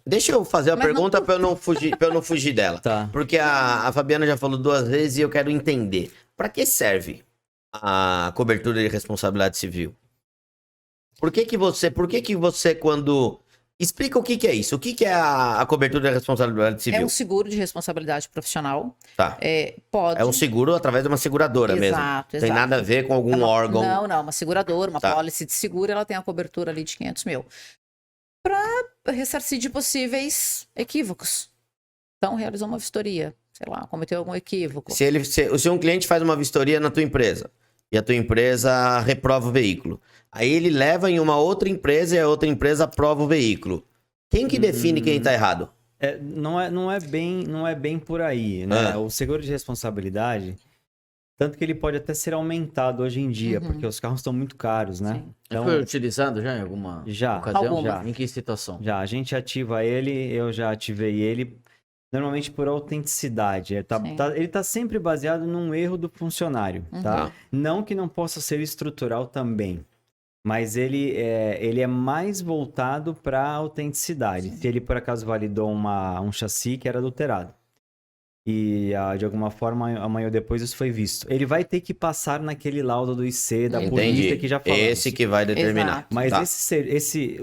Deixa eu fazer uma Mas pergunta para eu não fugir dela. Tá. Porque a Fabiana já falou 2 vezes e eu quero entender. Para que serve a cobertura de responsabilidade civil? Por que que você quando... Explica o que é isso. O que é a cobertura de responsabilidade É civil? um seguro de responsabilidade profissional. Tá. Pode. É um seguro através de uma seguradora mesmo. Exato, Tem exato. nada a ver com algum É órgão. Não, uma seguradora, uma Tá. pólice de seguro, ela tem a cobertura ali de 500 mil. Para ressarcir de possíveis equívocos. Então, realizou uma vistoria, sei lá, cometeu algum equívoco. Se um cliente faz uma vistoria na tua empresa e a tua empresa reprova o veículo, aí ele leva em uma outra empresa e a outra empresa aprova o veículo. Quem que define quem tá errado? Não é bem por aí, né? O seguro de responsabilidade, tanto que ele pode até ser aumentado hoje em dia, porque os carros estão muito caros, né? Sim. Então, Foi utilizado já em alguma Já. ocasião? Algumas. Em que situação? já, a gente ativa ele, eu já ativei ele, normalmente por autenticidade. Sim. Ele tá sempre baseado num erro do funcionário, tá? Não que não possa ser estrutural também, mas ele é mais voltado para autenticidade. Se ele, por acaso, validou um chassi que era adulterado. E, de alguma forma, amanhã ou depois isso foi visto. Ele vai ter que passar naquele laudo do IC, da polícia que já falamos. Esse que vai determinar. Exato. Mas Tá.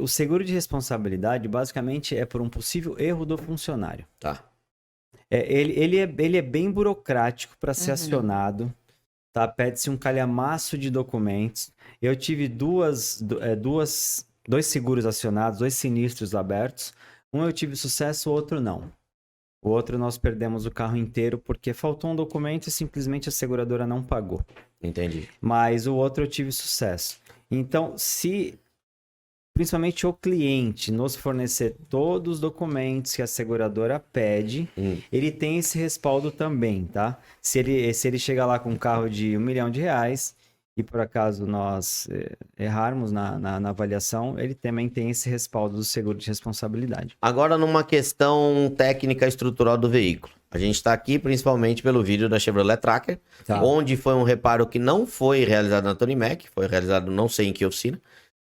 o seguro de responsabilidade, basicamente, é por um possível erro do funcionário. Tá. Ele é bem burocrático para ser acionado, tá? Pede-se um calhamaço de documentos. Eu tive dois seguros acionados, 2 sinistros abertos. Um eu tive sucesso, o outro não. O outro nós perdemos o carro inteiro porque faltou um documento e simplesmente a seguradora não pagou. Entendi. Mas o outro eu tive sucesso. Então, se principalmente o cliente nos fornecer todos os documentos que a seguradora pede, ele tem esse respaldo também, tá? Se ele chegar lá com um carro de R$1 milhão e por acaso nós errarmos na avaliação, ele também tem esse respaldo do seguro de responsabilidade. Agora, numa questão técnica estrutural do veículo. A gente está aqui principalmente pelo vídeo da Chevrolet Tracker, Tá. onde foi um reparo que não foi realizado na Tony Mac, foi realizado não sei em que oficina.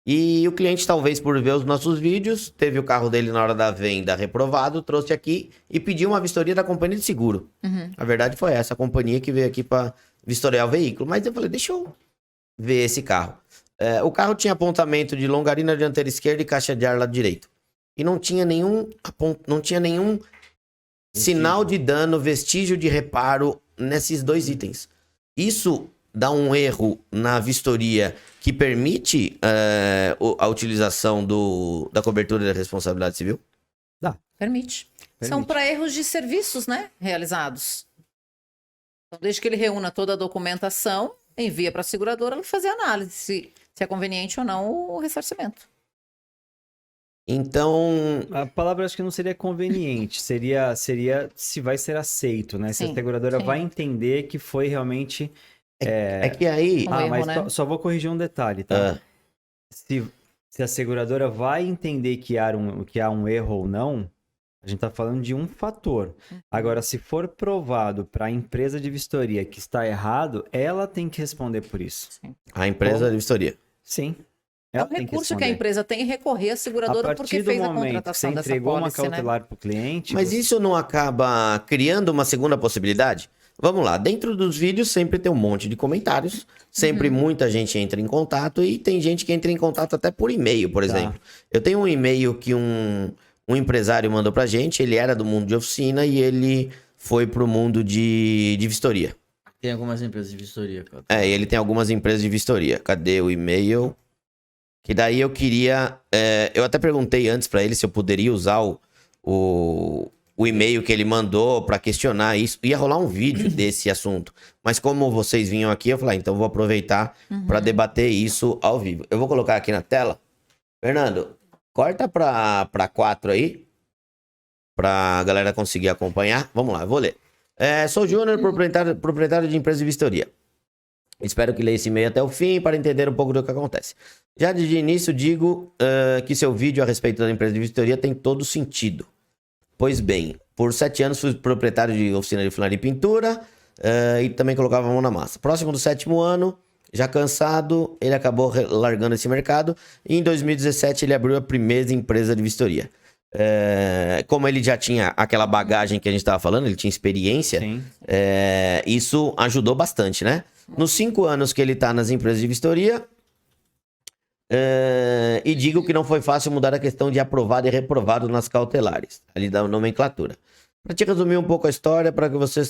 E o cliente, talvez por ver os nossos vídeos, teve o carro dele na hora da venda reprovado, trouxe aqui e pediu uma vistoria da companhia de seguro. A verdade foi essa, a companhia que veio aqui para vistoriar o veículo. Mas eu falei, deixa eu ver esse carro. O carro tinha apontamento de longarina dianteira esquerda e caixa de ar lado direito. E não tinha nenhum sinal de dano, vestígio de reparo nesses 2 itens. Isso dá um erro na vistoria que permite a utilização da cobertura da responsabilidade civil? Permite. São para erros de serviços, né? Realizados. Então, desde que ele reúna toda a documentação, envia para a seguradora ela fazer análise se é conveniente ou não o ressarcimento. Então, A palavra acho que não seria conveniente, seria se vai ser aceito, né? Se a Sim, seguradora sim. vai entender que foi realmente... é que aí... Um erro, mas né? só vou corrigir um detalhe, tá? Se a seguradora vai entender que há um erro ou não, a gente tá falando de um fator. Agora, se for provado para a empresa de vistoria que está errado, ela tem que responder por isso. A empresa de vistoria. Sim. É Ela um tem que recurso que a responder. empresa tem recorrer à A seguradora porque partir do fez a momento que você contratação dessa entregou uma pólice, né? cautelar para o cliente... Mas isso não acaba criando uma segunda possibilidade? Vamos lá, dentro dos vídeos sempre tem um monte de comentários, sempre muita gente entra em contato e tem gente que entra em contato até por e-mail, por exemplo. Eu tenho um e-mail que um empresário mandou pra gente, ele era do mundo de oficina e ele foi pro mundo de vistoria. Tem algumas empresas de vistoria, cara. Ele tem algumas empresas de vistoria. Cadê o e-mail? Que daí eu queria... eu até perguntei antes pra ele se eu poderia usar o e-mail que ele mandou pra questionar isso. Ia rolar um vídeo desse assunto. Mas como vocês vinham aqui, eu falei, então eu vou aproveitar pra debater isso ao vivo. Eu vou colocar aqui na tela. Fernando, corta pra 4 aí. Pra galera conseguir acompanhar. Vamos lá, eu vou ler. Sou Júnior, proprietário de empresa de vistoria. Espero que leia esse e-mail até o fim para entender um pouco do que acontece. Já de início digo que seu vídeo a respeito da empresa de vistoria tem todo sentido. Pois bem, por 7 anos fui proprietário de oficina de funilaria e pintura e também colocava a mão na massa. Próximo do 7º ano, já cansado, ele acabou largando esse mercado e em 2017 ele abriu a primeira empresa de vistoria. como ele já tinha aquela bagagem que a gente estava falando, ele tinha experiência, Sim. isso ajudou bastante, né? Nos 5 anos que ele está nas empresas de vistoria, e digo que não foi fácil mudar a questão de aprovado e reprovado nas cautelares, ali da nomenclatura. Para te resumir um pouco a história, para que você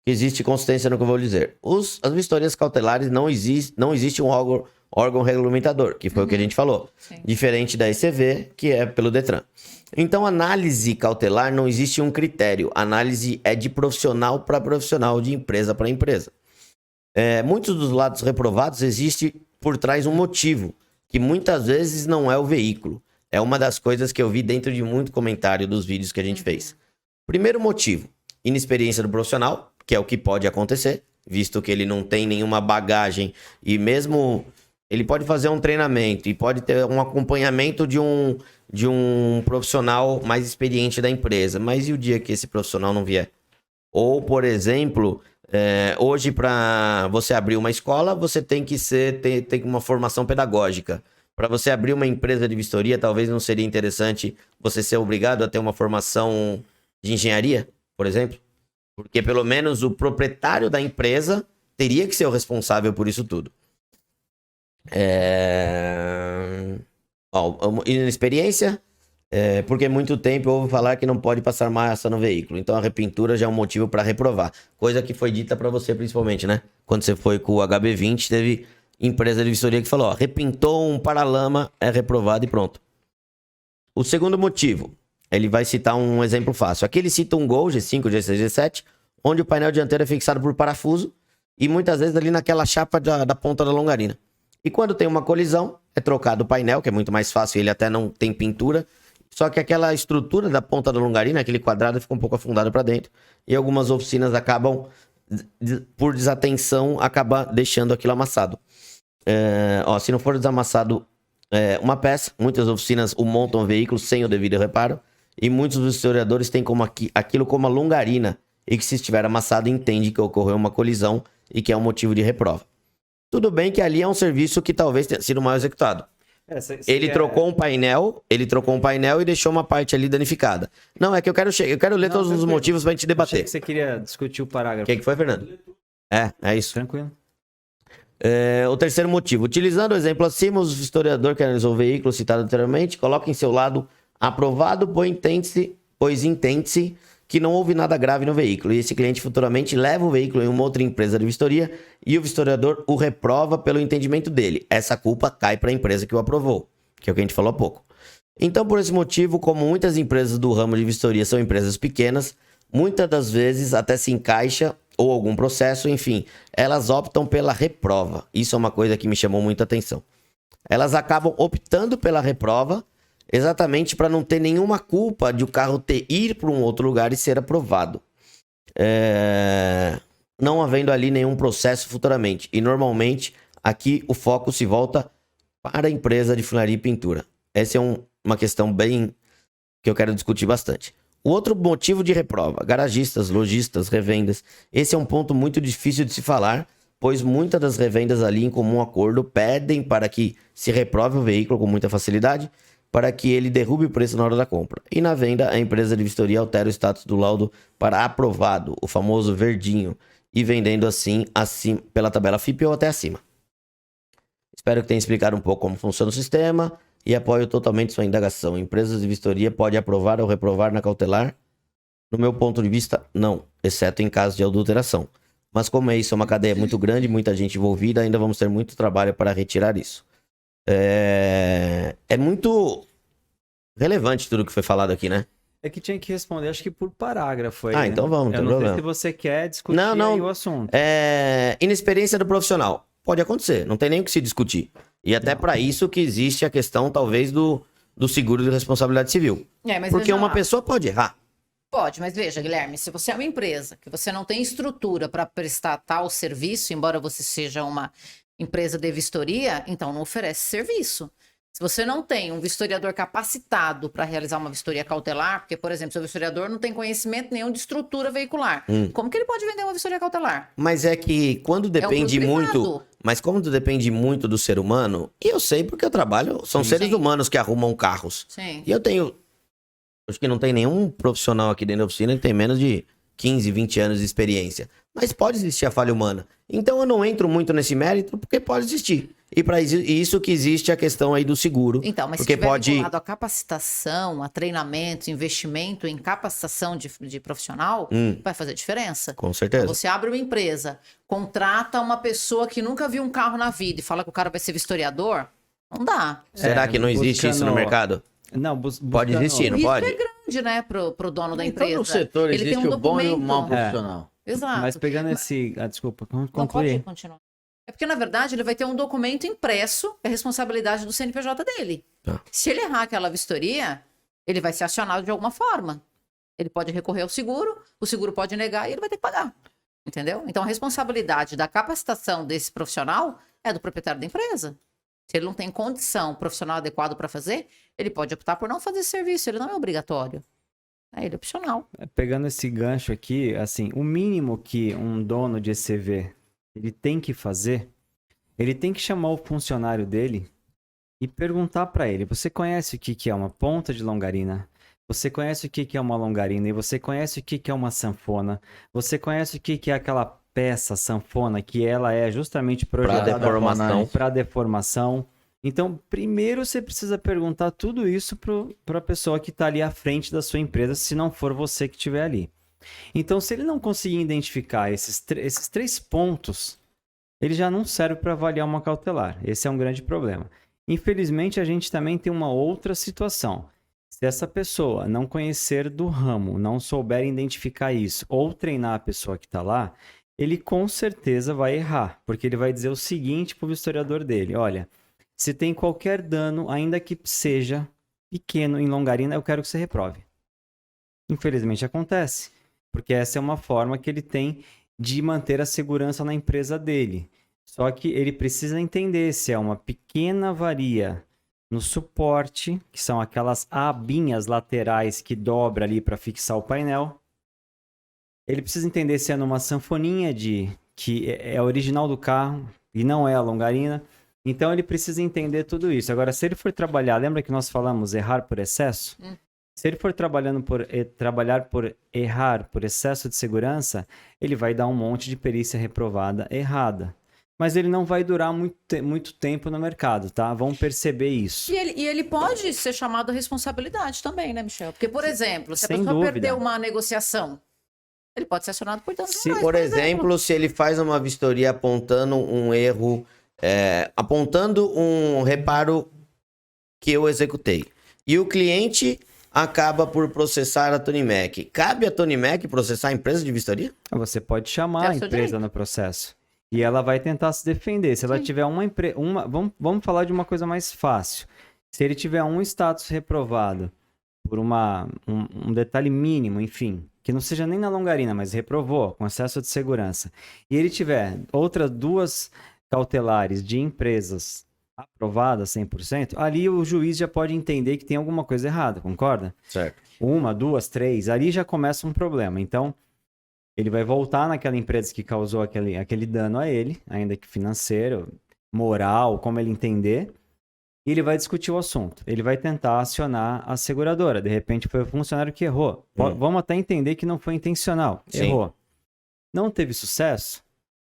existe consistência no que eu vou dizer. As vistorias cautelares não existe um órgão regulamentador, que foi o que a gente falou. Sim. Diferente da ECV, que é pelo Detran. Então, análise cautelar não existe um critério. Análise é de profissional para profissional, de empresa para empresa. Muitos dos lados reprovados existe por trás um motivo, que muitas vezes não é o veículo. É uma das coisas que eu vi dentro de muito comentário dos vídeos que a gente fez. Primeiro motivo, inexperiência do profissional, que é o que pode acontecer, visto que ele não tem nenhuma bagagem e mesmo ele pode fazer um treinamento e pode ter um acompanhamento de um profissional mais experiente da empresa, mas e o dia que esse profissional não vier? Ou, por exemplo, hoje para você abrir uma escola, você tem que ter uma formação pedagógica. Para você abrir uma empresa de vistoria, talvez não seria interessante você ser obrigado a ter uma formação de engenharia, por exemplo? Porque pelo menos o proprietário da empresa teria que ser o responsável por isso tudo. Inexperiência, porque muito tempo eu ouvo falar que não pode passar massa no veículo. Então a repintura já é um motivo para reprovar. Coisa que foi dita para você principalmente, né? Quando você foi com o HB20, teve empresa de vistoria que falou, ó, repintou um paralama, é reprovado e pronto. O segundo motivo, ele vai citar um exemplo fácil. Aqui ele cita um Gol G5, G6, G7, onde o painel dianteiro é fixado por parafuso e muitas vezes ali naquela chapa da ponta da longarina. E quando tem uma colisão, é trocado o painel, que é muito mais fácil, ele até não tem pintura, só que aquela estrutura da ponta da longarina, aquele quadrado, fica um pouco afundado para dentro e algumas oficinas acabam, por desatenção, acaba deixando aquilo amassado. Se não for desamassado uma peça, muitas oficinas montam o veículo sem o devido reparo e muitos dos historiadores têm aquilo como a longarina e que se estiver amassado entende que ocorreu uma colisão e que é um motivo de reprova. Tudo bem que ali é um serviço que talvez tenha sido mal executado. Ele trocou um painel e deixou uma parte ali danificada. Não, é que eu quero ler todos os motivos pra gente debater. Achei que você queria discutir o parágrafo. O que foi, Fernando? É isso. Tranquilo. O terceiro motivo. Utilizando o exemplo acima, o historiador que analisou o veículo citado anteriormente coloca em seu lado aprovado, pois entende-se que não houve nada grave no veículo. E esse cliente futuramente leva o veículo em uma outra empresa de vistoria e o vistoriador o reprova pelo entendimento dele. Essa culpa cai para a empresa que o aprovou, que é o que a gente falou há pouco. Então, por esse motivo, como muitas empresas do ramo de vistoria são empresas pequenas, muitas das vezes até se encaixa ou algum processo, enfim, elas optam pela reprova. Isso é uma coisa que me chamou muita atenção. Elas acabam optando pela reprova exatamente para não ter nenhuma culpa de o carro ir para um outro lugar e ser aprovado. Não havendo ali nenhum processo futuramente. E normalmente aqui o foco se volta para a empresa de funilaria e pintura. Essa é uma questão bem que eu quero discutir bastante. O outro motivo de reprova, garagistas, lojistas, revendas. Esse é um ponto muito difícil de se falar, pois muitas das revendas ali em comum acordo pedem para que se reprove o veículo com muita facilidade, para que ele derrube o preço na hora da compra. E na venda, a empresa de vistoria altera o status do laudo para aprovado, o famoso verdinho, e vendendo assim pela tabela FIPE ou até acima. Espero que tenha explicado um pouco como funciona o sistema e apoio totalmente sua indagação. Empresas de vistoria podem aprovar ou reprovar na cautelar? No meu ponto de vista, não, exceto em caso de adulteração. Mas como isso é uma cadeia muito grande, muita gente envolvida, ainda vamos ter muito trabalho para retirar isso. É muito relevante tudo que foi falado aqui, né? É que tinha que responder, acho que por parágrafo aí, então vamos, não tem Eu não problema. sei se você quer discutir aí o assunto. Inexperiência do profissional. Pode acontecer, não tem nem o que se discutir. E até para isso que existe a questão, talvez, do seguro de responsabilidade civil. Porque uma pessoa pode errar. Pode, mas veja, Guilherme, se você é uma empresa que você não tem estrutura para prestar tal serviço, embora você seja uma empresa de vistoria, então não oferece serviço. Se você não tem um vistoriador capacitado para realizar uma vistoria cautelar, porque, por exemplo, se o vistoriador não tem conhecimento nenhum de estrutura veicular, como que ele pode vender uma vistoria cautelar? Mas é que quando depende muito. privado. Mas como depende muito do ser humano, e eu sei porque eu trabalho, são seres Sim. humanos que arrumam carros. Sim. E eu tenho. Acho que não tem nenhum profissional aqui dentro da oficina que tem menos de 15, 20 anos de experiência. Mas pode existir a falha humana. Então eu não entro muito nesse mérito, porque pode existir. E para isso que existe a questão aí do seguro. Então, mas porque se tiver pode. vinculado a capacitação, a treinamento, investimento em capacitação de profissional, vai fazer diferença. Com certeza. Você abre uma empresa, contrata uma pessoa que nunca viu um carro na vida e fala que o cara vai ser vistoriador, não dá. Será que não existe isso no mercado? Não, Pode existir, O não risco pode? é grande, né, pro dono da Em empresa. todo setor Ele existe tem um o bom e o documento. mau profissional. Exato. Mas pegando esse... desculpa, Não, pode concluir. continuar. É porque, na verdade, ele vai ter um documento impresso, é responsabilidade do CNPJ dele. Tá. Se ele errar aquela vistoria, ele vai ser acionado de alguma forma. Ele pode recorrer ao seguro, o seguro pode negar e ele vai ter que pagar. Entendeu? Então, a responsabilidade da capacitação desse profissional é do proprietário da empresa. Se ele não tem condição profissional adequada para fazer, ele pode optar por não fazer esse serviço, ele não é obrigatório. Ele é opcional. Pegando esse gancho aqui, assim, o mínimo que um dono de ECV ele tem que fazer, ele tem que chamar o funcionário dele e perguntar para ele: você conhece o que é uma ponta de longarina? Você conhece o que é uma longarina? E você conhece o que é uma sanfona? Você conhece o que é aquela peça sanfona que ela é justamente projetada para deformação? Então, primeiro você precisa perguntar tudo isso para a pessoa que está ali à frente da sua empresa, se não for você que estiver ali. Então, se ele não conseguir identificar esses 3 pontos, ele já não serve para avaliar uma cautelar. Esse é um grande problema. Infelizmente, a gente também tem uma outra situação. Se essa pessoa não conhecer do ramo, não souber identificar isso, ou treinar a pessoa que está lá, ele com certeza vai errar, porque ele vai dizer o seguinte para o vistoriador dele: olha, se tem qualquer dano, ainda que seja pequeno em longarina, eu quero que você reprove. Infelizmente acontece, porque essa é uma forma que ele tem de manter a segurança na empresa dele. Só que ele precisa entender se é uma pequena avaria no suporte, que são aquelas abinhas laterais que dobra ali para fixar o painel. Ele precisa entender se é numa sanfoninha que é original do carro e não é a longarina. Então ele precisa entender tudo isso. Agora, se ele for trabalhar, lembra que nós falamos errar por excesso? Se ele for trabalhar por errar por excesso de segurança, ele vai dar um monte de perícia reprovada errada. Mas ele não vai durar muito tempo no mercado, tá? Vão perceber isso. E ele pode ser chamado a responsabilidade também, né, Michel? Porque, por exemplo, se a Sem pessoa dúvida. perdeu uma negociação, ele pode ser acionado por danos morais, Por exemplo, se ele faz uma vistoria apontando um erro, apontando um reparo que eu executei, e o cliente acaba por processar a Tony Mac. Cabe a Tony Mac processar a empresa de vistoria? Você pode chamar É a o seu empresa direito. no processo. E ela vai tentar se defender. Se ela tiver vamos falar de uma coisa mais fácil. Se ele tiver um status reprovado por um detalhe mínimo, enfim, que não seja nem na longarina, mas reprovou, com excesso de segurança, e ele tiver outras 2 cautelares de empresas aprovadas 100%, ali o juiz já pode entender que tem alguma coisa errada, concorda? Certo. 1, 2, 3, ali já começa um problema. Então, ele vai voltar naquela empresa que causou aquele dano a ele, ainda que financeiro, moral, como ele entender, e ele vai discutir o assunto. Ele vai tentar acionar a seguradora. De repente foi o funcionário que errou. Vamos até entender que não foi intencional. Sim. Errou. Não teve sucesso?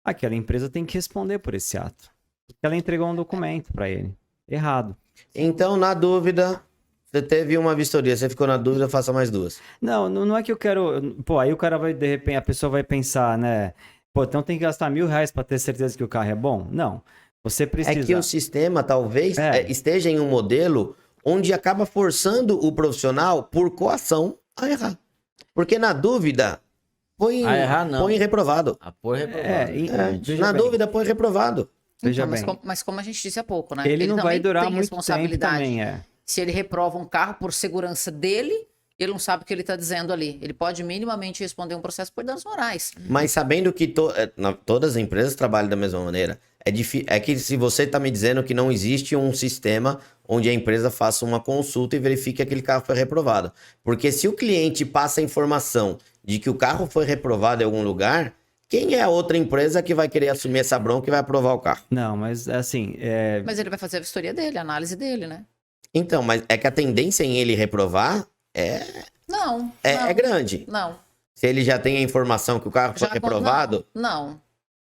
Aquela empresa tem que responder por esse ato. Porque ela entregou um documento para ele. Errado. Então, na dúvida, você teve uma vistoria, você ficou na dúvida, faça mais 2. Não é que eu quero... Pô, aí o cara vai, de repente, a pessoa vai pensar, né? Pô, então tem que gastar R$1.000 para ter certeza que o carro é bom? Não. Você precisa... É que o sistema talvez esteja em um modelo onde acaba forçando o profissional por coação a errar. Porque na dúvida, põe reprovado. A pôr reprovado. Na dúvida, põe reprovado. Veja Então, bem. mas como a gente disse há pouco, né? Ele não vai também durar tem muito tempo responsabilidade. também, Se ele reprova um carro por segurança dele, ele não sabe o que ele está dizendo ali. Ele pode minimamente responder um processo por danos morais. Mas sabendo que todas as empresas trabalham da mesma maneira. É que se você tá me dizendo que não existe um sistema onde a empresa faça uma consulta e verifique que aquele carro foi reprovado. Porque se o cliente passa a informação de que o carro foi reprovado em algum lugar, quem é a outra empresa que vai querer assumir essa bronca e vai aprovar o carro? Não, mas assim, Mas ele vai fazer a vistoria dele, a análise dele, né? Então, mas é que a tendência em ele reprovar Não. é grande. Não. Se ele já tem a informação que o carro foi reprovado, Não.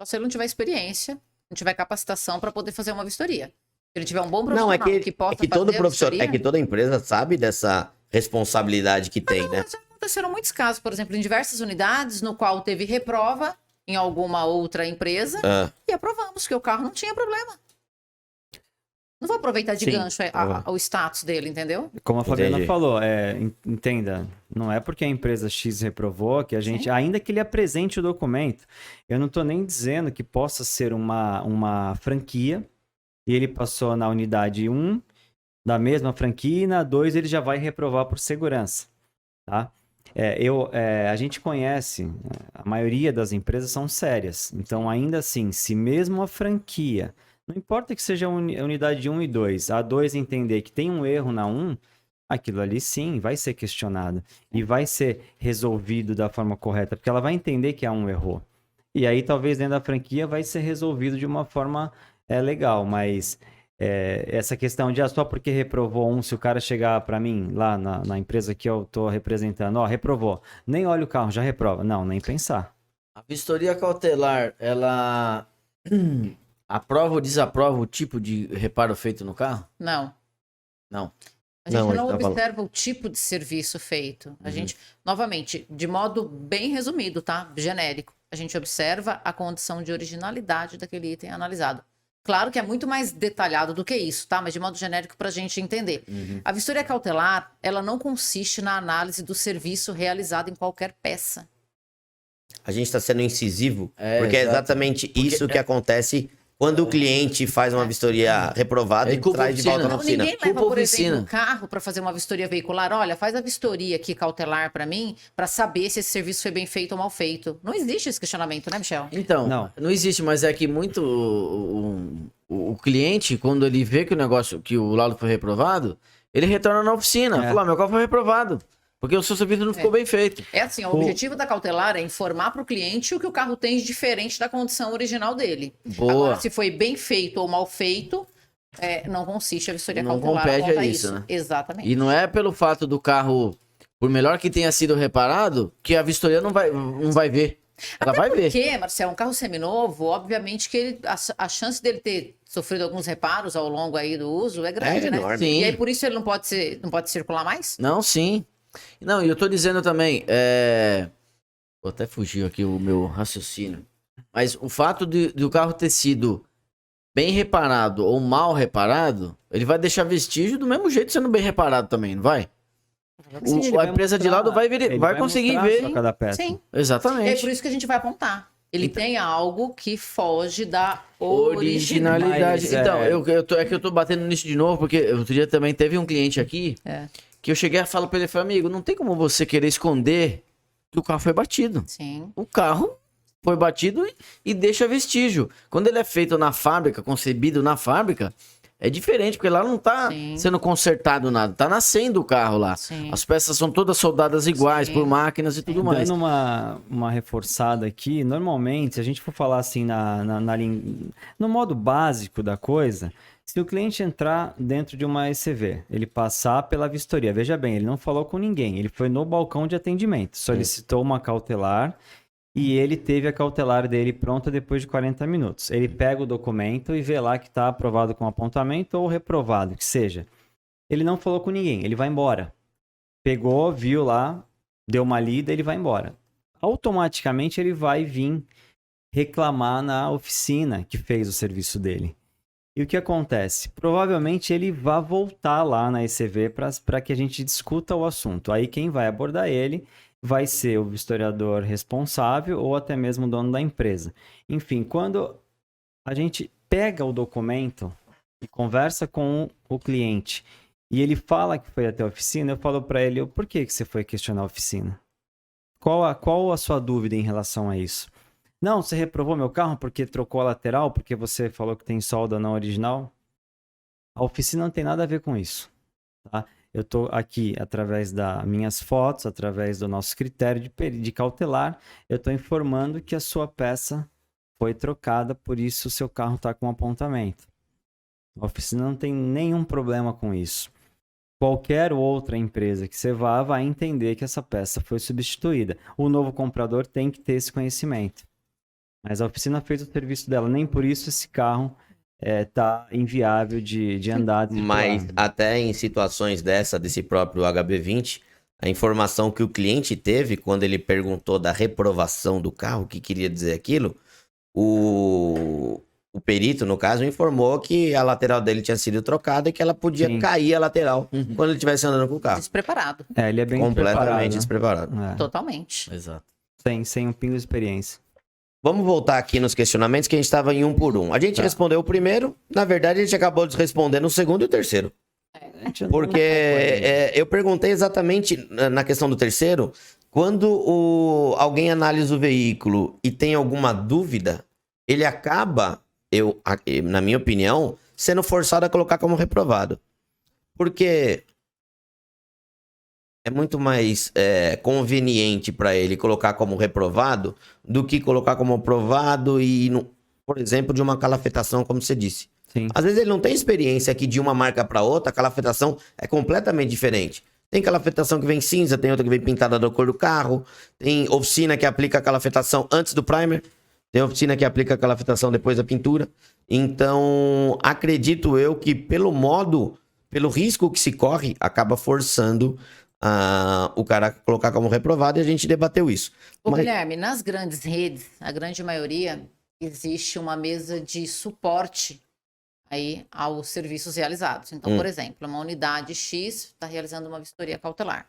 Só se ele não tiver experiência, não tiver capacitação para poder fazer uma vistoria. Se ele tiver um bom profissional não, que possa todo fazer a profissional, vistoria... é que toda empresa sabe dessa responsabilidade que tem, né? Mas já aconteceram muitos casos, por exemplo, em diversas unidades, no qual teve reprova em alguma outra empresa Ah, e aprovamos que o carro não tinha problema. Não vou aproveitar de Sim. gancho o status dele, entendeu? como a Fabiana Entendi. falou, entenda, não é porque a empresa X reprovou que a gente, ainda que ele apresente o documento, eu não estou nem dizendo que possa ser uma franquia e ele passou na unidade 1 da mesma franquia e na 2 ele já vai reprovar por segurança, tá? A gente conhece, a maioria das empresas são sérias, então ainda assim, se mesmo a franquia, não importa que seja a unidade 1 e 2, a 2 entender que tem um erro na 1, aquilo ali sim vai ser questionado e vai ser resolvido da forma correta, porque ela vai entender que a 1 errou. E aí talvez dentro da franquia vai ser resolvido de uma forma legal, mas essa questão de só porque reprovou um, se o cara chegar para mim lá na empresa que eu tô representando, reprovou, nem olha o carro, já reprova. Não, nem pensar. A vistoria cautelar, ela aprova ou desaprova o tipo de reparo feito no carro? Não. Não. A gente Não, não ele tá falando. observa o tipo de serviço feito. A gente, novamente, de modo bem resumido, tá? Genérico. A gente observa a condição de originalidade daquele item analisado. Claro que é muito mais detalhado do que isso, tá? Mas de modo genérico para a gente entender. A vistoria cautelar, ela não consiste na análise do serviço realizado em qualquer peça. a gente está sendo incisivo, porque é exato. exatamente isso que acontece quando o cliente faz uma vistoria reprovada É e culpa traz de volta oficina. na Não, oficina. ninguém leva, Culpa por oficina. exemplo, um carro para fazer uma vistoria veicular. Olha, faz a vistoria aqui cautelar para mim, para saber se esse serviço foi bem feito ou mal feito. Não existe esse questionamento, né, Michel? Então, não existe, mas é que muito o cliente, quando ele vê que o negócio, que o laudo foi reprovado, ele retorna na oficina. Fala, meu carro foi reprovado. Porque o seu serviço não ficou bem feito. É assim, o objetivo da cautelar é informar para o cliente o que o carro tem de diferente da condição original dele. Boa. Agora, se foi bem feito ou mal feito, não consiste a vistoria Não cautelar. compete aponta a isso, né? Exatamente. E não é pelo fato do carro, por melhor que tenha sido reparado, que a vistoria não vai ver. Ela vai ver. Porque, Marcelo, um carro seminovo, obviamente que a chance dele ter sofrido alguns reparos ao longo aí do uso é grande, né? enorme. Sim. E aí, por isso, ele não pode circular mais? Não, sim. Não, e eu tô dizendo também, vou até fugir aqui o meu raciocínio. Mas o fato de o carro ter sido bem reparado ou mal reparado, ele vai deixar vestígio do mesmo jeito sendo bem reparado também, não vai? Sim, ele A vai empresa de mostrar, lado vai ele conseguir mostrar ver. só cada peça. Sim. E é Exatamente. por isso que a gente vai apontar. Ele tem algo que foge da Originalidade. Mas, Então, eu tô batendo nisso de novo, porque outro dia também teve um cliente aqui que eu cheguei a falar pra ele, falei, amigo, não tem como você querer esconder que o carro foi batido. Sim. O carro foi batido e deixa vestígio. Quando ele é feito na fábrica, concebido na fábrica, é diferente, porque lá não tá Sim. sendo consertado nada, tá nascendo o carro lá. Sim. As peças são todas soldadas iguais Sim. por máquinas e tudo mais. Dando uma reforçada aqui, normalmente, se a gente for falar assim no modo básico da coisa, se o cliente entrar dentro de uma ECV, ele passar pela vistoria, veja bem, ele não falou com ninguém, ele foi no balcão de atendimento, solicitou uma cautelar e ele teve a cautelar dele pronta depois de 40 minutos. Ele pega o documento e vê lá que está aprovado com apontamento ou reprovado, que seja. Ele não falou com ninguém, ele vai embora. Pegou, viu lá, deu uma lida, ele vai embora. Automaticamente ele vai vir reclamar na oficina que fez o serviço dele. E o que acontece? Provavelmente ele vai voltar lá na ECV para que a gente discuta o assunto. Aí quem vai abordar ele vai ser o vistoriador responsável ou até mesmo o dono da empresa. Enfim, quando a gente pega o documento e conversa com o cliente e ele fala que foi até a oficina, eu falo para ele, por que você foi questionar a oficina? Qual a sua dúvida em relação a isso? Não, você reprovou meu carro porque trocou a lateral, porque você falou que tem solda na original. A oficina não tem nada a ver com isso, tá? Eu estou aqui através das minhas fotos, através do nosso critério de cautelar, eu estou informando que a sua peça foi trocada, por isso o seu carro está com apontamento. A oficina não tem nenhum problema com isso. Qualquer outra empresa que você vá vai entender que essa peça foi substituída. O novo comprador tem que ter esse conhecimento. Mas a oficina fez o serviço dela, nem por isso esse carro tá inviável de andar. Mas até em situações desse próprio HB20, a informação que o cliente teve quando ele perguntou da reprovação do carro, o que queria dizer aquilo, o perito, no caso, informou que a lateral dele tinha sido trocada e que ela podia cair a lateral quando ele estivesse andando com o carro. Despreparado. Ele é bem completamente despreparado. Totalmente. Exato. Sem um pingo de experiência. Vamos voltar aqui nos questionamentos que a gente estava em um por um. A gente respondeu o primeiro, na verdade a gente acabou de responder no segundo e o terceiro. Porque eu perguntei exatamente na questão do terceiro, quando alguém analisa o veículo e tem alguma dúvida, ele acaba, na minha opinião, sendo forçado a colocar como reprovado. Porque é muito mais conveniente para ele colocar como reprovado do que colocar como aprovado e, por exemplo, de uma calafetação, como você disse. Sim. Às vezes ele não tem experiência que de uma marca para outra, a calafetação é completamente diferente. Tem calafetação que vem cinza, tem outra que vem pintada da cor do carro, tem oficina que aplica a calafetação antes do primer, tem oficina que aplica a calafetação depois da pintura. Então, acredito eu que pelo risco que se corre, acaba forçando o cara colocar como reprovado, e a gente debateu isso. Guilherme, nas grandes redes, a grande maioria, existe uma mesa de suporte aí aos serviços realizados. Então, por exemplo, uma unidade X está realizando uma vistoria cautelar.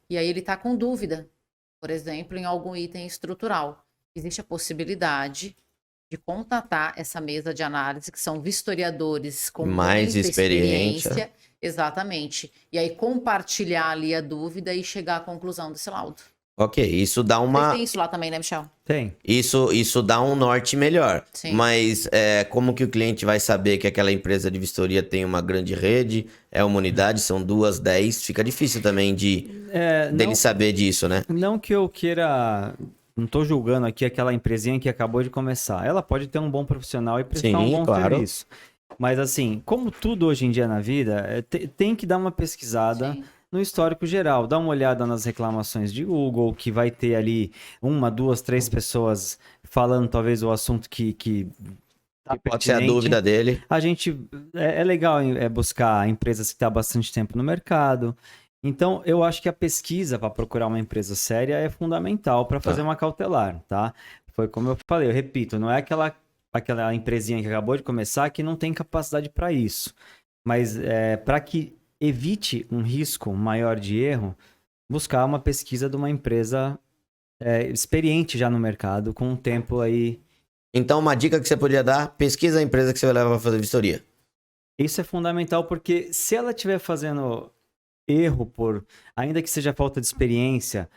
E aí ele está com dúvida, por exemplo, em algum item estrutural. Existe a possibilidade de contatar essa mesa de análise, que são vistoriadores com mais muita experiência. Exatamente. E aí compartilhar ali a dúvida e chegar à conclusão desse laudo. Ok, isso dá uma... Tem isso lá também, né, Michel? Tem. Isso dá um norte melhor. Sim. Mas como que o cliente vai saber que aquela empresa de vistoria tem uma grande rede, é uma unidade, são 2, 10? Fica difícil também dele saber disso, né? Não que eu queira... Não estou julgando aqui aquela empresinha que acabou de começar. Ela pode ter um bom profissional e prestar um bom serviço. Mas assim, como tudo hoje em dia na vida, tem que dar uma pesquisada no histórico geral. Dá uma olhada nas reclamações de Google, que vai ter ali 1, 2, 3 pessoas falando talvez o assunto que pode ser a dúvida dele. A gente... É legal buscar empresas que estão há bastante tempo no mercado. Então, eu acho que a pesquisa para procurar uma empresa séria é fundamental para fazer uma cautelar, tá? Foi como eu falei, eu repito, não é aquela empresinha que acabou de começar que não tem capacidade para isso. Mas para que evite um risco maior de erro, buscar uma pesquisa de uma empresa experiente já no mercado, com um tempo aí... Então, uma dica que você podia dar, pesquisa a empresa que você vai levar para fazer vistoria. Isso é fundamental, porque se ela estiver fazendo... erro ainda que seja falta de experiência,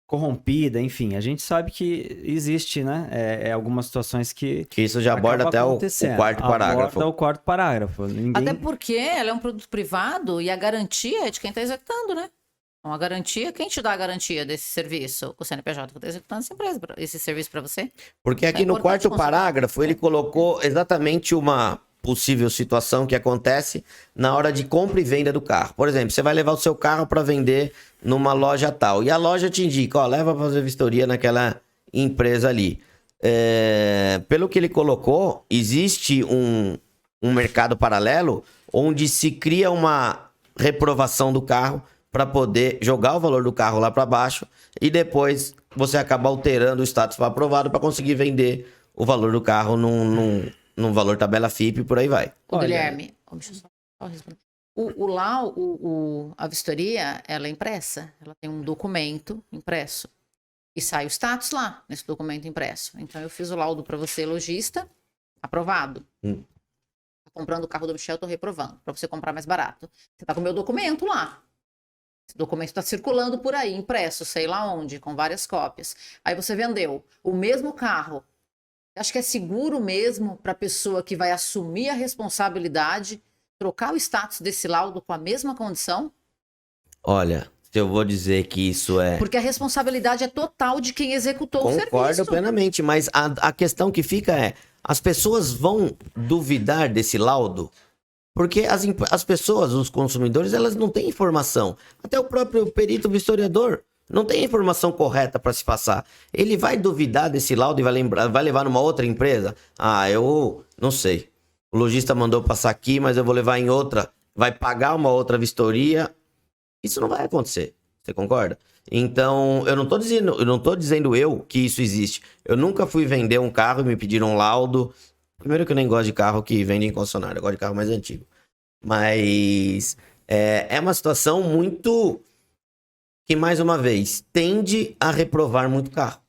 corrompida, enfim, a gente sabe que existe, né, algumas situações que isso já aborda até o quarto parágrafo. Aborda o quarto parágrafo. Até porque ela é um produto privado e a garantia é de quem está executando, né? Então, a garantia, quem te dá a garantia desse serviço? O CNPJ que está executando essa empresa, esse serviço para você. Porque aqui no quarto parágrafo ele colocou exatamente uma possível situação que acontece na hora de compra e venda do carro. Por exemplo, você vai levar o seu carro para vender numa loja tal, e a loja te indica, leva para fazer vistoria naquela empresa ali. Pelo que ele colocou, existe um mercado paralelo onde se cria uma reprovação do carro para poder jogar o valor do carro lá para baixo e depois você acaba alterando o status para aprovado para conseguir vender o valor do carro num valor tabela FIP e por aí vai. Guilherme, deixa eu só responder. A vistoria, ela é impressa. Ela tem um documento impresso. E sai o status lá, nesse documento impresso. Então, eu fiz o laudo para você, lojista, aprovado. Tá comprando o carro do Michel, eu tô reprovando. Para você comprar mais barato. Você tá com o meu documento lá. Esse O documento está circulando por aí, impresso, sei lá onde, com várias cópias. Aí você vendeu o mesmo carro. Acho que é seguro mesmo para a pessoa que vai assumir a responsabilidade trocar o status desse laudo com a mesma condição? Olha, se eu vou dizer que isso é... Porque a responsabilidade é total de quem executou o serviço. Concordo plenamente, mas a questão que fica é, as pessoas vão duvidar desse laudo? Porque as pessoas, os consumidores, elas não têm informação. Até o próprio perito vistoriador não tem a informação correta para se passar. Ele vai duvidar desse laudo e vai levar numa outra empresa? Ah, eu não sei. O lojista mandou passar aqui, mas eu vou levar em outra. Vai pagar uma outra vistoria. Isso não vai acontecer. Você concorda? Então, eu não tô dizendo eu que isso existe. Eu nunca fui vender um carro e me pediram um laudo. Primeiro que eu nem gosto de carro que vende em concessionária. Eu gosto de carro mais antigo. Mas é uma situação muito... que, mais uma vez, tende a reprovar muito carro.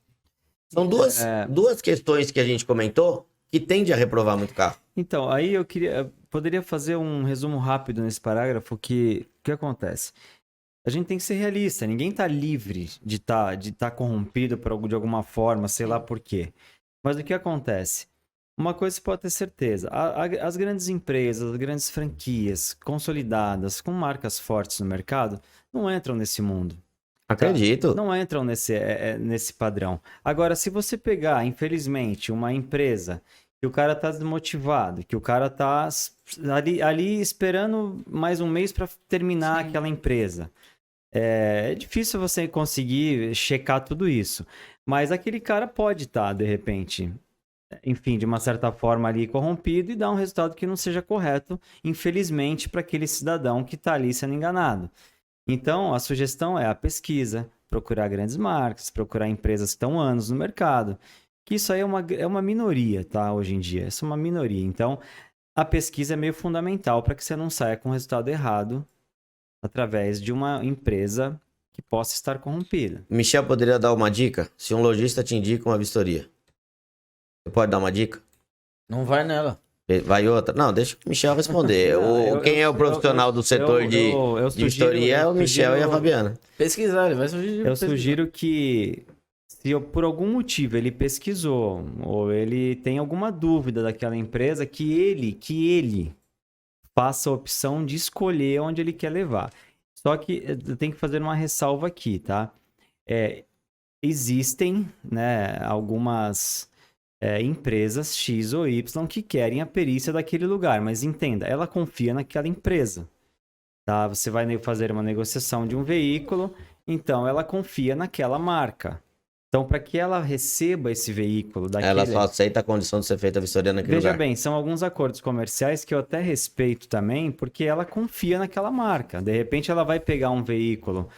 São duas questões que a gente comentou que tende a reprovar muito carro. Então, aí poderia fazer um resumo rápido nesse parágrafo que o que acontece? A gente tem que ser realista, ninguém está livre de tá corrompido de alguma forma, sei lá por quê. Mas o que acontece? Uma coisa você pode ter certeza, as grandes empresas, as grandes franquias consolidadas, com marcas fortes no mercado, não entram nesse mundo. Acredito. Não entram nesse padrão. Agora, se você pegar, infelizmente, uma empresa que o cara tá desmotivado, que o cara tá ali esperando mais um mês para terminar aquela empresa, é difícil você conseguir checar tudo isso. Mas aquele cara pode estar, de repente, enfim, de uma certa forma ali corrompido e dar um resultado que não seja correto, infelizmente, para aquele cidadão que está ali sendo enganado. Então, a sugestão é a pesquisa, procurar grandes marcas, procurar empresas que estão há anos no mercado, que isso aí é uma minoria, tá? Hoje em dia, isso é uma minoria. Então, a pesquisa é meio fundamental para que você não saia com resultado errado através de uma empresa que possa estar corrompida. Michel poderia dar uma dica? Se um lojista te indica uma vistoria, você pode dar uma dica? Não vai nela. Vai outra? Não, deixa o Michel responder. Quem é o profissional do setor de vistoria é o Michel e a Fabiana. Pesquisar, ele vai sugerir. Eu sugiro que, se por algum motivo ele pesquisou ou ele tem alguma dúvida daquela empresa, que ele faça a opção de escolher onde ele quer levar. Só que eu tenho que fazer uma ressalva aqui, tá? Existem, né, algumas... empresas X ou Y que querem a perícia daquele lugar, mas entenda, ela confia naquela empresa, tá? Você vai fazer uma negociação de um veículo, então ela confia naquela marca. Então, para que ela receba esse veículo daquele... Ela só aceita a condição de ser feita a vistoria naquele lugar. Veja bem, são alguns acordos comerciais que eu até respeito também, porque ela confia naquela marca. De repente, ela vai pegar um veículo,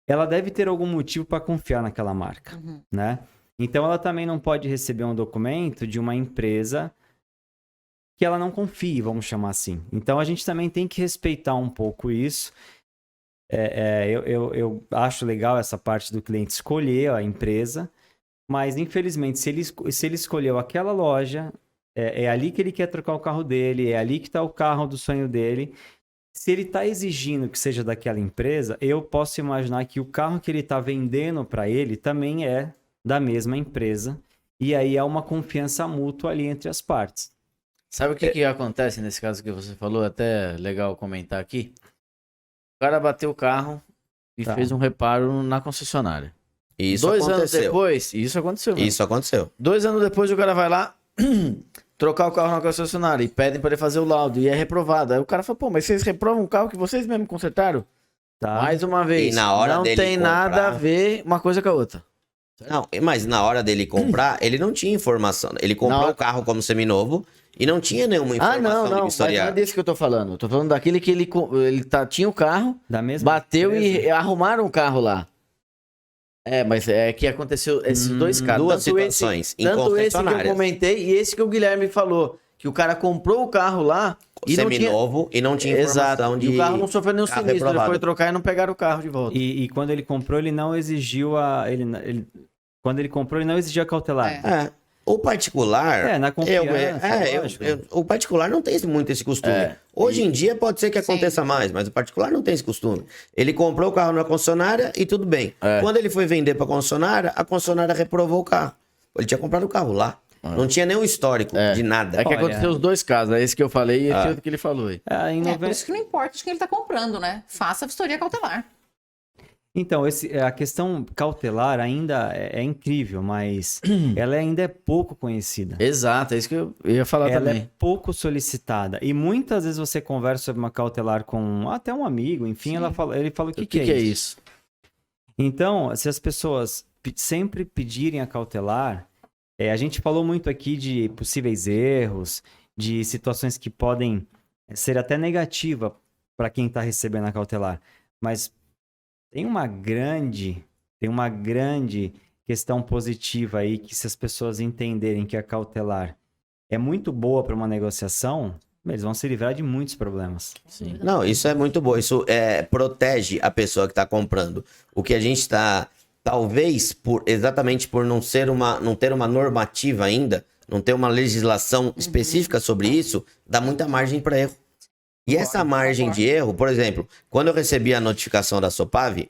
ela deve ter algum motivo para confiar naquela marca, né? Então, ela também não pode receber um documento de uma empresa que ela não confie, vamos chamar assim. Então, a gente também tem que respeitar um pouco isso. Eu acho legal essa parte do cliente escolher a empresa, mas, infelizmente, se ele escolheu aquela loja, é ali que ele quer trocar o carro dele, é ali que está o carro do sonho dele. Se ele está exigindo que seja daquela empresa, eu posso imaginar que o carro que ele está vendendo para ele também é da mesma empresa, e aí há uma confiança mútua ali entre as partes. Sabe o que acontece nesse caso que você falou? Até legal comentar aqui. O cara bateu o carro e fez um reparo na concessionária. Isso 2 aconteceu. anos depois, isso aconteceu. Mesmo. Isso aconteceu. 2 anos depois o cara vai lá trocar o carro na concessionária e pedem para ele fazer o laudo e é reprovado. Aí o cara fala, pô, mas vocês reprovam um carro que vocês mesmos consertaram? Tá. Mais uma vez, E na hora não dele tem nada comprar- a ver uma coisa com a outra. Não, mas na hora dele comprar, ele não tinha informação. Ele comprou Não. o carro como seminovo e não tinha nenhuma informação de Mas não é vistoriar. desse que eu tô falando. Eu tô falando daquele que ele tinha o carro, Da mesma bateu empresa? e arrumaram o carro lá. Mas é que aconteceu esses dois casos. duas Tanto situações tanto esse que eu inconcessionárias. comentei e esse que o Guilherme falou. Que o cara comprou o carro lá e não tinha... Seminovo e não tinha Exato. informação de... E o carro não sofreu nenhum carro sinistro. Ele reprovado. foi trocar e não pegaram o carro de volta. E quando ele comprou, ele não exigiu quando ele comprou, ele não exigia cautelar. É. O particular. Na confiança. O particular não tem muito esse costume. Hoje em dia pode ser que aconteça mais, mas o particular não tem esse costume. Ele comprou o carro na concessionária e tudo bem. Quando ele foi vender para a concessionária reprovou o carro. Ele tinha comprado o carro lá. Não tinha nenhum histórico de nada. É que aconteceu os dois casos. É esse que eu falei e esse outro que ele falou aí. Por isso que não importa de quem ele está comprando, né? Faça a vistoria cautelar. Então, a questão cautelar ainda é incrível, mas ela ainda é pouco conhecida. Exato, é isso que eu ia falar Ela também. é pouco solicitada. E muitas vezes você conversa sobre uma cautelar com até um amigo, enfim, ele fala o que é isso. Então, se as pessoas sempre pedirem a cautelar, a gente falou muito aqui de possíveis erros, de situações que podem ser até negativas para quem está recebendo a cautelar, mas tem uma grande questão positiva aí que se as pessoas entenderem que a cautelar é muito boa para uma negociação, eles vão se livrar de muitos problemas. Sim. Não, isso é muito bom. Isso protege a pessoa que está comprando. O que a gente está, talvez, exatamente por não ter uma normativa ainda, não ter uma legislação específica sobre isso, dá muita margem para erro. E essa margem de erro, por exemplo, quando eu recebi a notificação da Sopav,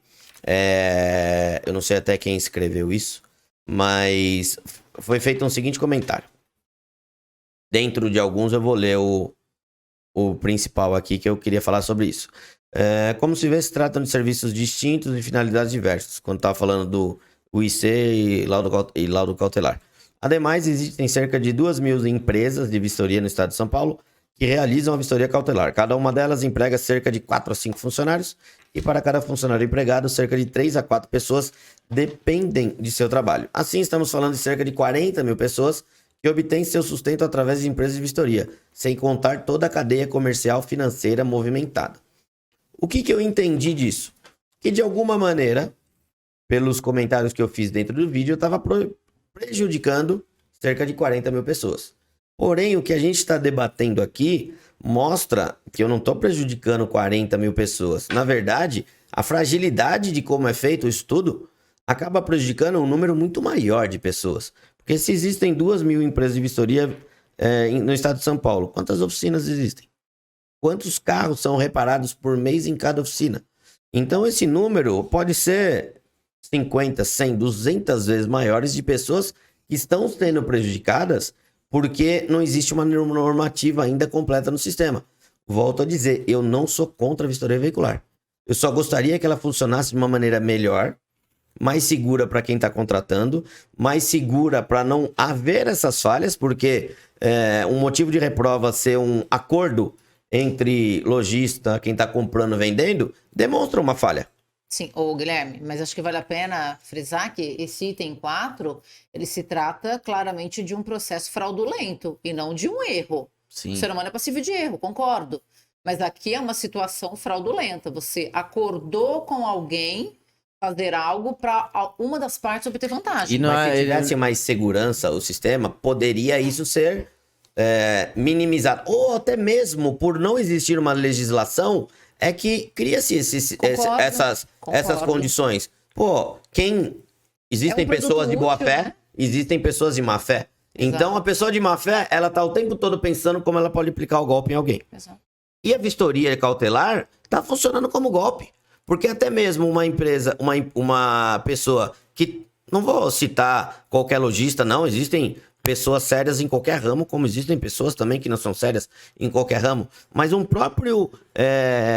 eu não sei até quem escreveu isso, mas foi feito um seguinte comentário. Dentro de alguns eu vou ler o principal aqui que eu queria falar sobre isso. Como se vê, se tratam de serviços distintos e finalidades diversas, quando estava falando do UIC e laudo cautelar. Ademais, existem cerca de 2.000 empresas de vistoria no estado de São Paulo que realizam a vistoria cautelar. Cada uma delas emprega cerca de 4 a 5 funcionários e para cada funcionário empregado, cerca de 3 a 4 pessoas dependem de seu trabalho. Assim, estamos falando de cerca de 40 mil pessoas que obtêm seu sustento através de empresas de vistoria, sem contar toda a cadeia comercial financeira movimentada. O que eu entendi disso? Que de alguma maneira, pelos comentários que eu fiz dentro do vídeo, eu estava prejudicando cerca de 40 mil pessoas. Porém, o que a gente está debatendo aqui mostra que eu não estou prejudicando 40 mil pessoas. Na verdade, a fragilidade de como é feito o estudo acaba prejudicando um número muito maior de pessoas. Porque se existem 2.000 empresas de vistoria no estado de São Paulo, quantas oficinas existem? Quantos carros são reparados por mês em cada oficina? Então, esse número pode ser 50, 100, 200 vezes maiores de pessoas que estão sendo prejudicadas porque não existe uma normativa ainda completa no sistema. Volto a dizer, eu não sou contra a vistoria veicular. Eu só gostaria que ela funcionasse de uma maneira melhor, mais segura para quem está contratando, mais segura para não haver essas falhas, porque um motivo de reprova ser um acordo entre lojista, quem está comprando e vendendo, demonstra uma falha. Sim, Guilherme, mas acho que vale a pena frisar que esse item 4, ele se trata claramente de um processo fraudulento e não de um erro. Sim. O ser humano é passível de erro, concordo. Mas aqui é uma situação fraudulenta. Você acordou com alguém fazer algo para uma das partes obter vantagem. Mas se tivesse mais segurança o sistema, poderia isso ser minimizado. Ou até mesmo por não existir uma legislação, é que cria-se essas condições. Pô, existem pessoas de boa fé, existem pessoas de má fé. Exato. Então, a pessoa de má fé, ela tá o tempo todo pensando como ela pode aplicar o golpe em alguém. Exato. E a vistoria cautelar tá funcionando como golpe. Porque até mesmo uma empresa, uma pessoa que... Não vou citar qualquer lojista, não. Existem pessoas sérias em qualquer ramo, como existem pessoas também que não são sérias em qualquer ramo. Mas um próprio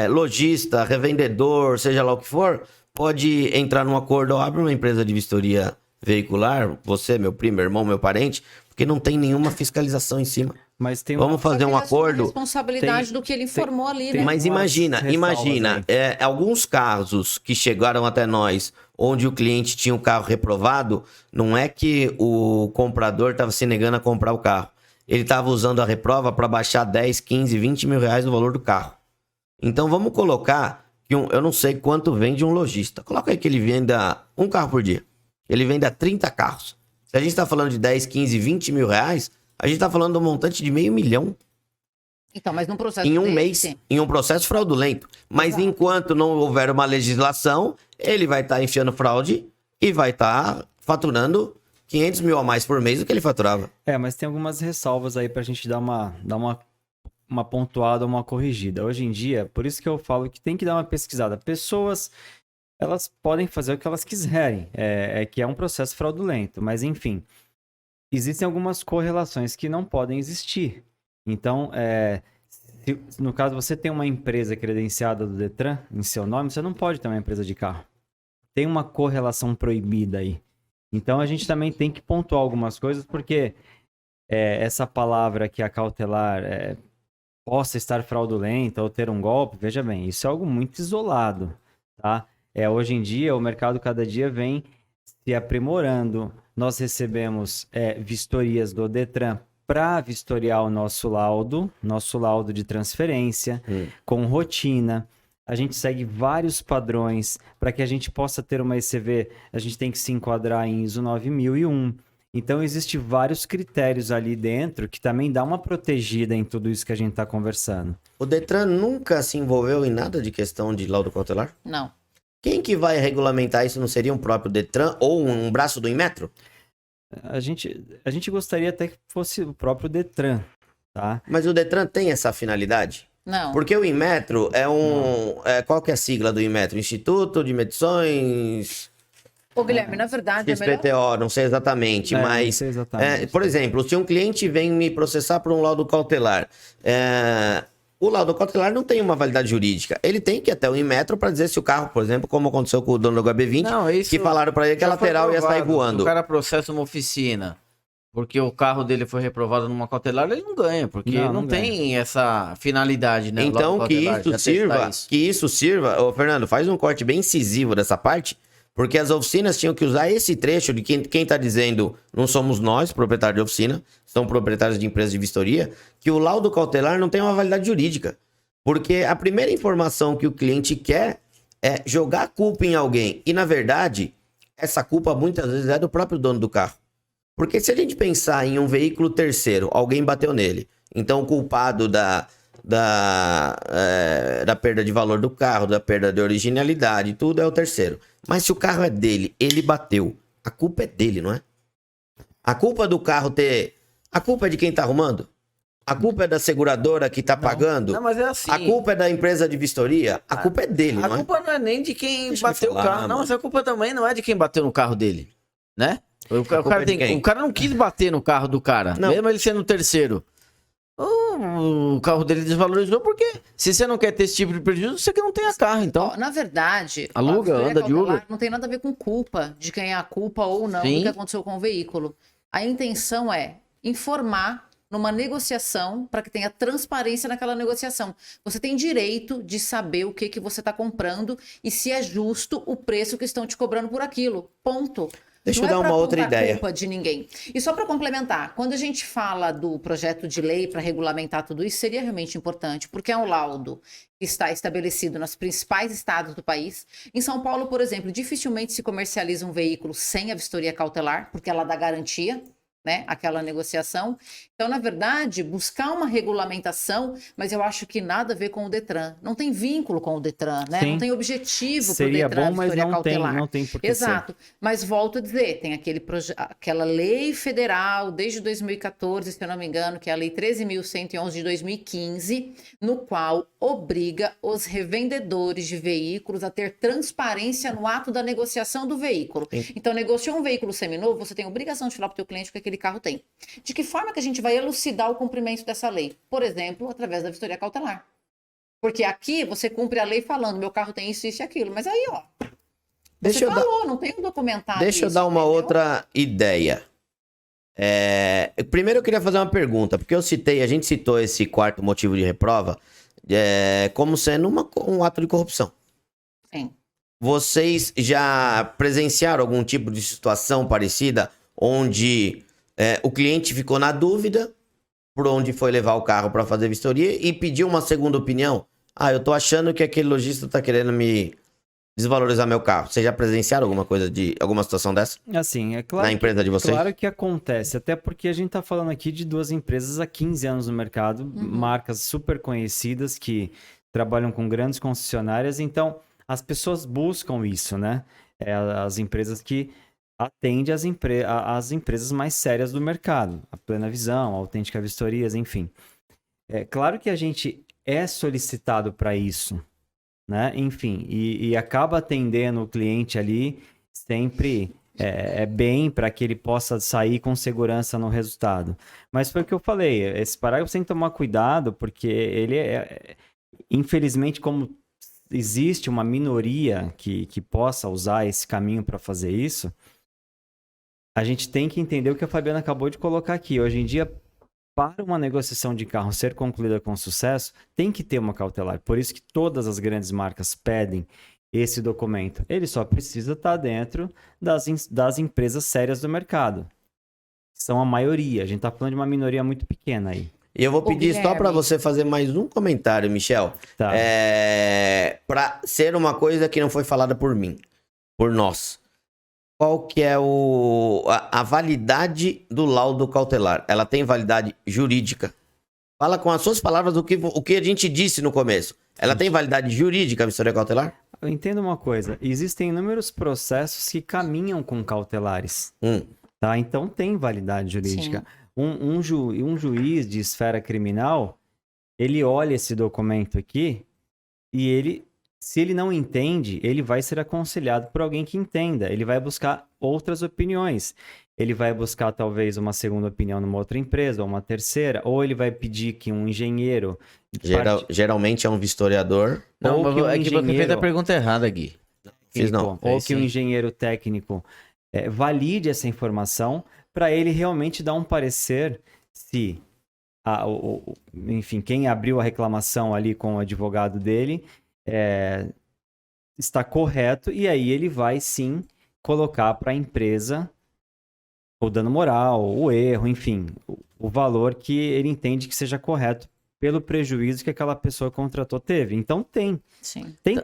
lojista, revendedor, seja lá o que for, pode entrar num acordo ou abre uma empresa de vistoria veicular, você, meu primo, meu irmão, meu parente, porque não tem nenhuma fiscalização em cima. Mas vamos fazer um acordo. A responsabilidade do que ele informou ali, né? Mas imagina, alguns casos que chegaram até nós, onde o cliente tinha o carro reprovado, não é que o comprador estava se negando a comprar o carro. Ele estava usando a reprova para baixar 10, 15, 20 mil reais no valor do carro. Então vamos colocar que eu não sei quanto vende um lojista. Coloca aí que ele venda um carro por dia. Ele vende 30 carros. Se a gente está falando de 10, 15, 20 mil reais, a gente está falando de um montante de $500 mil. Então, mas num processo em um mês, em um processo fraudulento. Mas exato, enquanto não houver uma legislação, ele vai estar enfiando fraude e vai estar faturando 500 mil a mais por mês do que ele faturava. Mas tem algumas ressalvas aí pra gente dar uma pontuada, uma corrigida. Hoje em dia, por isso que eu falo que tem que dar uma pesquisada. Pessoas, elas podem fazer o que elas quiserem, que é um processo fraudulento, mas enfim, existem algumas correlações que não podem existir. Então, se no caso você tem uma empresa credenciada do Detran em seu nome, você não pode ter uma empresa de carro. Tem uma correlação proibida aí. Então, a gente também tem que pontuar algumas coisas, porque essa palavra que a cautelar possa estar fraudulenta ou ter um golpe, veja bem, isso é algo muito isolado, tá? Hoje em dia, o mercado cada dia vem se aprimorando. Nós recebemos vistorias do Detran para vistoriar o nosso laudo de transferência, com rotina. A gente segue vários padrões para que a gente possa ter uma ECV, a gente tem que se enquadrar em ISO 9001. Então, existem vários critérios ali dentro que também dá uma protegida em tudo isso que a gente está conversando. O Detran nunca se envolveu em nada de questão de laudo cautelar? Não. Quem que vai regulamentar isso? Não seria um próprio Detran ou um braço do Inmetro? A gente gostaria até que fosse o próprio Detran, tá? Mas o Detran tem essa finalidade? Não. Porque o Inmetro qual que é a sigla do Inmetro? Instituto de Medições... Ô, Guilherme, na verdade, XPTO, não sei exatamente, mas... Não sei exatamente. Por exemplo, se um cliente vem me processar por um laudo cautelar, o laudo cautelar não tem uma validade jurídica. Ele tem que ir até o Inmetro para dizer se o carro, por exemplo, como aconteceu com o dono do HB20, que falaram para ele que a lateral ia sair voando. Se o cara processa uma oficina porque o carro dele foi reprovado numa cautelar, ele não ganha, porque não tem essa finalidade, né? Então, que isso sirva... Ô, Fernando, faz um corte bem incisivo dessa parte, porque as oficinas tinham que usar esse trecho de quem está dizendo, não somos nós, proprietários de oficina, são proprietários de empresas de vistoria, que o laudo cautelar não tem uma validade jurídica. Porque a primeira informação que o cliente quer é jogar a culpa em alguém. E, na verdade, essa culpa muitas vezes é do próprio dono do carro. Porque se a gente pensar em um veículo terceiro, alguém bateu nele. Então, o culpado da perda de valor do carro, da perda de originalidade, tudo é o terceiro. Mas se o carro é dele, ele bateu, a culpa é dele, não é? A culpa do carro a culpa é de quem tá arrumando? A culpa é da seguradora que tá pagando? Não, mas é assim. A culpa é da empresa de vistoria? A culpa é dele, não é? A culpa não é nem de quem Deixa eu bateu falar, o carro. mano. Não, mas a culpa também não é de quem bateu no carro dele, né? O culpa cara, é de quem? o cara não quis bater no carro do cara, Não. mesmo ele sendo o terceiro. O carro dele desvalorizou porque se você não quer ter esse tipo de prejuízo, você que não tenha carro, então. Ó, na verdade, Aluga, a anda de cautelar Uber. não tem nada a ver com culpa, de quem é a culpa ou não Sim. do que aconteceu com o veículo. A intenção é informar numa negociação para que tenha transparência naquela negociação. Você tem direito de saber o que você está comprando e se é justo o preço que estão te cobrando por aquilo. Ponto. Deixa Não eu dar pra uma outra apontar ideia. culpa de ninguém. E só para complementar, quando a gente fala do projeto de lei para regulamentar tudo isso, seria realmente importante, porque é um laudo que está estabelecido nos principais estados do país. Em São Paulo, por exemplo, dificilmente se comercializa um veículo sem a vistoria cautelar, porque ela dá garantia, né, aquela negociação. Então, na verdade, buscar uma regulamentação, mas eu acho que nada a ver com o Detran. Não tem vínculo com o Detran, né? Sim. Não tem objetivo para o Seria Detran, bom, mas vistoria não cautelar. tem por que Exato. Mas volto a dizer, tem aquela lei federal desde 2014, se eu não me engano, que é a Lei 13.111 de 2015, no qual obriga os revendedores de veículos a ter transparência no ato da negociação do veículo. Sim. Então, negociou um veículo seminovo, você tem a obrigação de falar para o teu cliente o que aquele carro tem. De que forma que a gente vai elucidar o cumprimento dessa lei? Por exemplo, através da vistoria cautelar. Porque aqui você cumpre a lei falando, meu carro tem isso, isso e aquilo. Mas aí, ó, Deixa você eu dar- falou, não tem um documentado. Deixa eu isso, dar uma entendeu? outra ideia. Primeiro eu queria fazer uma pergunta, porque a gente citou esse quarto motivo de reprova como sendo um ato de corrupção. Sim. Vocês já presenciaram algum tipo de situação parecida onde o cliente ficou na dúvida por onde foi levar o carro para fazer vistoria e pediu uma segunda opinião? Ah, eu tô achando que aquele lojista tá querendo me desvalorizar meu carro. Vocês já presenciaram alguma situação dessa Assim, é claro. na empresa de vocês? Claro que acontece, até porque a gente está falando aqui de duas empresas há 15 anos no mercado, marcas super conhecidas que trabalham com grandes concessionárias, então as pessoas buscam isso, né? As empresas que atende às empresas mais sérias do mercado, a Plena Visão, a Autêntica Vistorias, enfim. É claro que a gente é solicitado para isso, né? Enfim, e acaba atendendo o cliente ali sempre bem para que ele possa sair com segurança no resultado. Mas foi o que eu falei, esse parágrafo tem que tomar cuidado, porque ele infelizmente, como existe uma minoria que possa usar esse caminho para fazer isso, a gente tem que entender o que a Fabiana acabou de colocar aqui. Hoje em dia, para uma negociação de carro ser concluída com sucesso, tem que ter uma cautelar. Por isso que todas as grandes marcas pedem esse documento. Ele só precisa estar dentro das empresas sérias do mercado. São a maioria. A gente está falando de uma minoria muito pequena aí. E eu vou pedir só para você fazer mais um comentário, Michel. Tá. Para ser uma coisa que não foi falada por mim, por nós. Qual que é a validade do laudo cautelar? Ela tem validade jurídica? Fala com as suas palavras o que a gente disse no começo. Ela tem validade jurídica, a vistoria cautelar? Eu entendo uma coisa. Existem inúmeros processos que caminham com cautelares. Tá? Então tem validade jurídica. Um juiz de esfera criminal, ele olha esse documento aqui e ele, se ele não entende, ele vai ser aconselhado por alguém que entenda. Ele vai buscar outras opiniões. Ele vai buscar talvez uma segunda opinião numa outra empresa, ou uma terceira, ou ele vai pedir que um engenheiro... Geralmente é um vistoriador. Não, ou que um é que você fez a pergunta errada, Gui. Fiz não. Ou que um engenheiro técnico valide essa informação para ele realmente dar um parecer se, enfim, quem abriu a reclamação ali com o advogado dele está correto, e aí ele vai sim colocar para a empresa o dano moral, o erro, enfim, o valor que ele entende que seja correto pelo prejuízo que aquela pessoa contratou teve. Então tem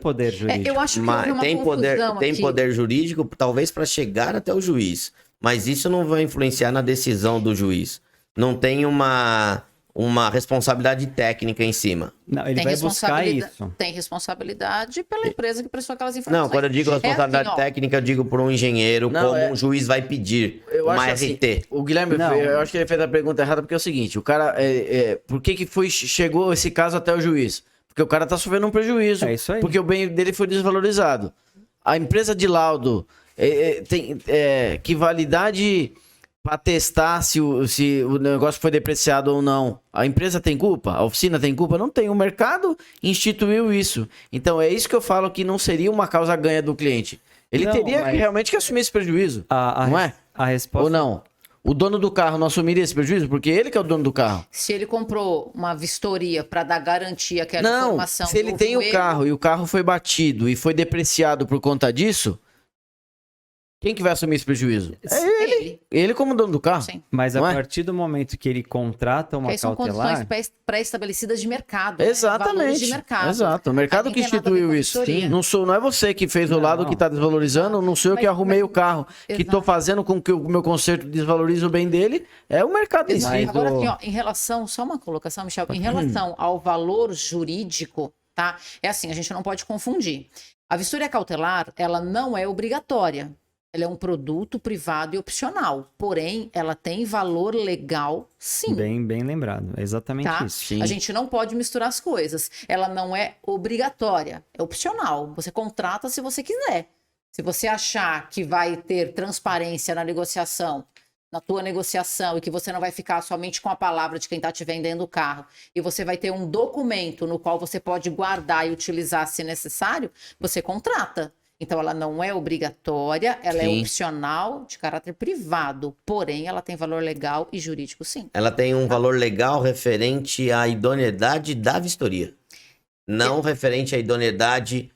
poder jurídico. Eu acho que houve uma confusão tem aqui. poder jurídico, talvez para chegar até o juiz. Mas isso não vai influenciar na decisão do juiz. Não tem uma responsabilidade técnica em cima. Não, ele vai buscar isso. Tem responsabilidade pela empresa que prestou aquelas informações. Não, quando eu digo responsabilidade técnica, eu digo por um engenheiro, um juiz vai pedir uma RT. Assim, o Guilherme, eu acho que ele fez a pergunta errada, porque é o seguinte, o cara, por que chegou esse caso até o juiz? Porque o cara tá sofrendo um prejuízo. É isso aí. Porque o bem dele foi desvalorizado. A empresa de laudo tem que validade para testar se o negócio foi depreciado ou não. A empresa tem culpa? A oficina tem culpa? Não tem. O mercado instituiu isso. Então é isso que eu falo, que não seria uma causa ganha do cliente. Ele teria realmente que assumir esse prejuízo. Não é? A resposta... Ou não? O dono do carro não assumiria esse prejuízo? Porque ele que é o dono do carro. Se ele comprou uma vistoria para dar garantia àquela informação... Se ele tem o carro e o carro foi batido e foi depreciado por conta disso... Quem que vai assumir esse prejuízo? É ele. Ele como dono do carro. Sim. Mas a partir do momento que ele contrata uma são cautelar... são condições pré-estabelecidas de mercado. Exatamente. Valores de mercado. Exato. O mercado que instituiu isso. Não é você que fez o lado que está desvalorizando, não sou eu que arrumei o carro, que estou fazendo com que o meu conserto desvalorize o bem dele, é o mercado em si. Agora, assim, em relação, só uma colocação, Michel, em relação ao valor jurídico, tá? É assim, a gente não pode confundir. A vistoria cautelar, ela não é obrigatória. Ela é um produto privado e opcional, porém, ela tem valor legal, sim. Bem lembrado, é exatamente isso. Sim. A gente não pode misturar as coisas. Ela não é obrigatória, é opcional. Você contrata se você quiser. Se você achar que vai ter transparência na negociação, na tua negociação, e que você não vai ficar somente com a palavra de quem está te vendendo o carro, e você vai ter um documento no qual você pode guardar e utilizar se necessário, você contrata. Então, ela não é obrigatória, ela é opcional, de caráter privado. Porém, ela tem valor legal e jurídico, sim. Ela tem um valor legal referente à idoneidade da vistoria. Não referente à idoneidade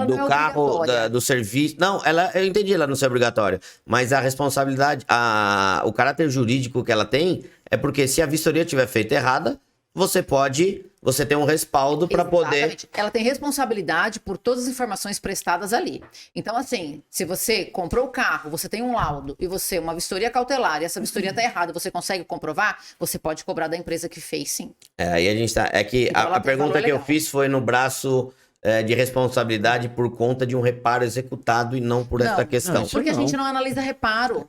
do carro, do serviço. Não, eu entendi ela não ser obrigatória. Mas a responsabilidade, o caráter jurídico que ela tem é porque se a vistoria tiver feita errada, você tem um respaldo para poder... Ela tem responsabilidade por todas as informações prestadas ali. Então, assim, se você comprou o carro, você tem um laudo e uma vistoria cautelar, e essa vistoria está errada, você consegue comprovar, você pode cobrar da empresa que fez, sim. Aí a gente tá... É que então, a pergunta que eu fiz foi no braço de responsabilidade por conta de um reparo executado e não por essa questão. isso Porque a não. gente não analisa reparo.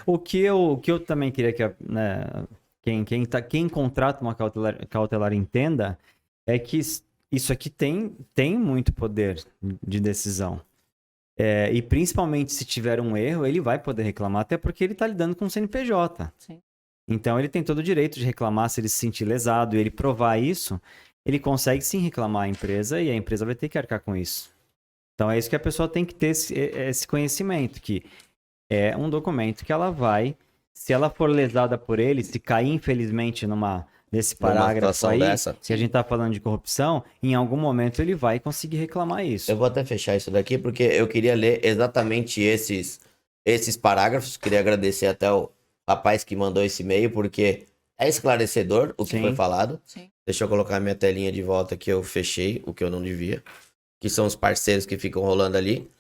O que eu também queria que né, quem contrata uma cautelar entenda é que isso aqui tem muito poder de decisão. E principalmente se tiver um erro, ele vai poder reclamar, até porque ele está lidando com o CNPJ. Sim. Então ele tem todo o direito de reclamar se ele se sentir lesado e ele provar isso, ele consegue sim reclamar a empresa e a empresa vai ter que arcar com isso. Então é isso que a pessoa tem que ter esse conhecimento, que é um documento que ela vai, se ela for lesada por ele, se cair infelizmente nesse parágrafo situação aí, dessa. se a gente tá falando de corrupção, em algum momento ele vai conseguir reclamar isso. Eu vou até fechar isso daqui, porque eu queria ler exatamente esses parágrafos. Queria agradecer até o rapaz que mandou esse e-mail, porque é esclarecedor o que Sim. foi falado. Sim. Deixa eu colocar minha telinha de volta que eu fechei, o que eu não devia. Que são os parceiros que ficam rolando ali.